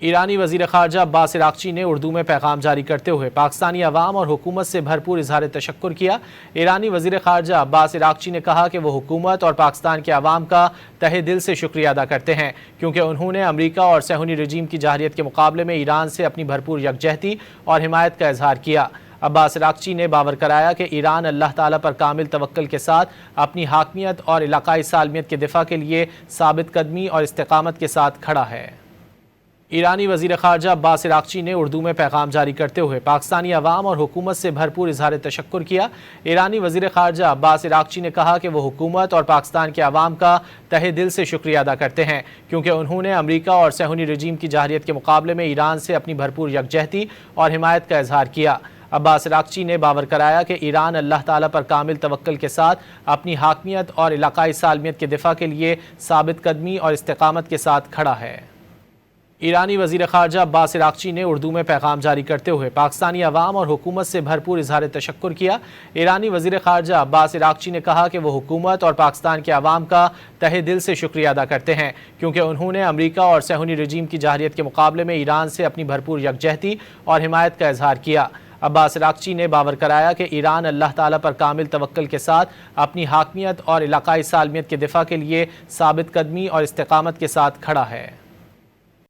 ایرانی وزیر خارجہ عباس عراقچی نے اردو میں پیغام جاری کرتے ہوئے پاکستانی عوام اور حکومت سے بھرپور اظہار تشکر کیا۔ ایرانی وزیر خارجہ عباس عراقچی نے کہا کہ وہ حکومت اور پاکستان کے عوام کا تہہ دل سے شکریہ ادا کرتے ہیں کیونکہ انہوں نے امریکہ اور صہیونی رجیم کی جارحیت کے مقابلے میں ایران سے اپنی بھرپور یکجہتی اور حمایت کا اظہار کیا۔ عباس عراقچی نے باور کرایا کہ ایران اللہ تعالیٰ پر کامل توکل کے ساتھ اپنی حاکمیت اور علاقائی سالمیت کے دفاع کے لیے ثابت قدمی اور استقامت کے ساتھ کھڑا ہے۔ ایرانی وزیر خارجہ عباس عراقچی نے اردو میں پیغام جاری کرتے ہوئے پاکستانی عوام اور حکومت سے بھرپور اظہار تشکر کیا۔ ایرانی وزیر خارجہ عباس عراقچی نے کہا کہ وہ حکومت اور پاکستان کے عوام کا تہہ دل سے شکریہ ادا کرتے ہیں کیونکہ انہوں نے امریکہ اور صہیونی رجیم کی جارحیت کے مقابلے میں ایران سے اپنی بھرپور یکجہتی اور حمایت کا اظہار کیا۔ عباس عراقچی نے باور کرایا کہ ایران اللہ تعالیٰ پر کامل توکل کے ساتھ اپنی حاکمیت اور علاقائی سالمیت کے دفاع کے لیے ثابت قدمی اور استقامت کے ساتھ کھڑا ہے۔ ایرانی وزیر خارجہ عباس عراقچی نے اردو میں پیغام جاری کرتے ہوئے پاکستانی عوام اور حکومت سے بھرپور اظہار تشکر کیا۔ ایرانی وزیر خارجہ عباس عراقچی نے کہا کہ وہ حکومت اور پاکستان کے عوام کا تہہ دل سے شکریہ ادا کرتے ہیں کیونکہ انہوں نے امریکہ اور صہیونی رجیم کی جارحیت کے مقابلے میں ایران سے اپنی بھرپور یکجہتی اور حمایت کا اظہار کیا۔ عباس عراقچی نے باور کرایا کہ ایران اللہ تعالیٰ پر کامل توکل کے ساتھ اپنی حاکمیت اور علاقائی سالمیت کے دفاع کے لیے ثابت قدمی اور استقامت کے ساتھ کھڑا ہے۔